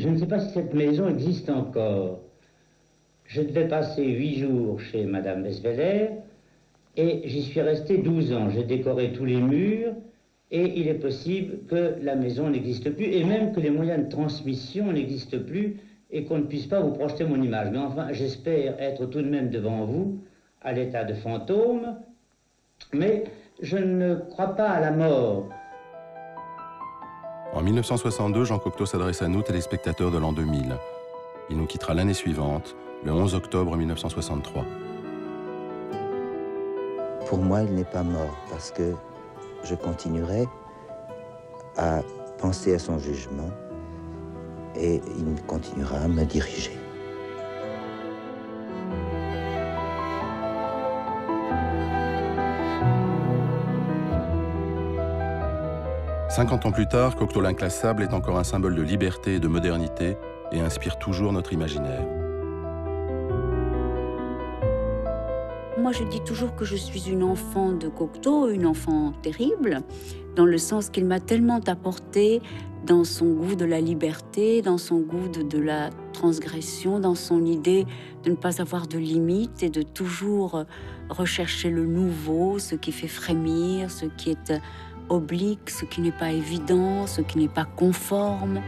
Je ne sais pas si cette maison existe encore. Je devais passer 8 jours chez Madame Besveller et j'y suis resté 12 ans. J'ai décoré tous les murs et il est possible que la maison n'existe plus et même que les moyens de transmission n'existent plus et qu'on ne puisse pas vous projeter mon image. Mais enfin, j'espère être tout de même devant vous à l'état de fantôme, mais je ne crois pas à la mort. En 1962, Jean Cocteau s'adresse à nous, téléspectateurs de l'an 2000. Il nous quittera l'année suivante, le 11 octobre 1963. Pour moi, il n'est pas mort parce que je continuerai à penser à son jugement et il continuera à me diriger. « 50 ans plus tard, Cocteau l'inclassable est encore un symbole de liberté et de modernité et inspire toujours notre imaginaire. Moi, je dis toujours que je suis une enfant de Cocteau, une enfant terrible, dans le sens qu'il m'a tellement apporté dans son goût de la liberté, dans son goût de la transgression, dans son idée de ne pas avoir de limites et de toujours rechercher le nouveau, ce qui fait frémir, ce qui est oblique, ce qui n'est pas évident, ce qui n'est pas conforme.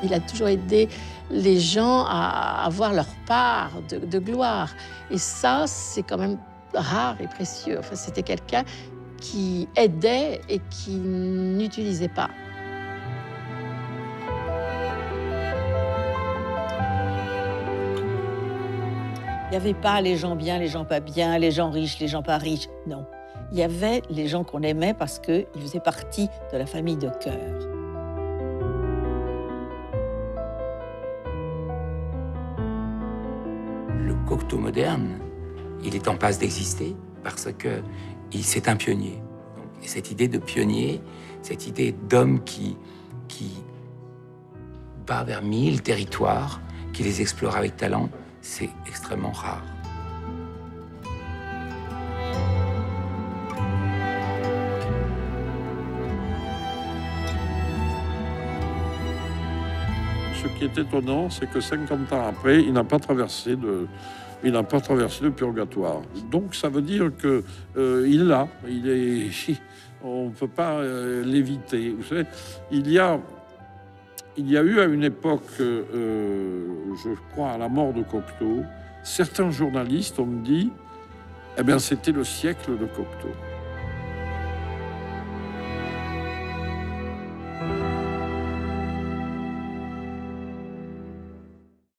Il a toujours aidé les gens à avoir leur part de gloire. Et ça, c'est quand même rare et précieux. Enfin, c'était quelqu'un qui aidait et qui n'utilisait pas. Il n'y avait pas les gens bien, les gens pas bien, les gens riches, les gens pas riches. Non. Il y avait les gens qu'on aimait parce qu'ils faisaient partie de la famille de cœur. Le Cocteau moderne, il est en passe d'exister parce que c'est un pionnier. Donc, cette idée de pionnier, cette idée d'homme qui va vers 1000 territoires, qui les explore avec talent, c'est extrêmement rare. Ce qui est étonnant, c'est que 50 ans après, il n'a pas traversé le purgatoire. Donc ça veut dire que on ne peut pas l'éviter. Vous savez, il y a eu à une époque, je crois à la mort de Cocteau, certains journalistes ont dit, eh bien c'était le siècle de Cocteau.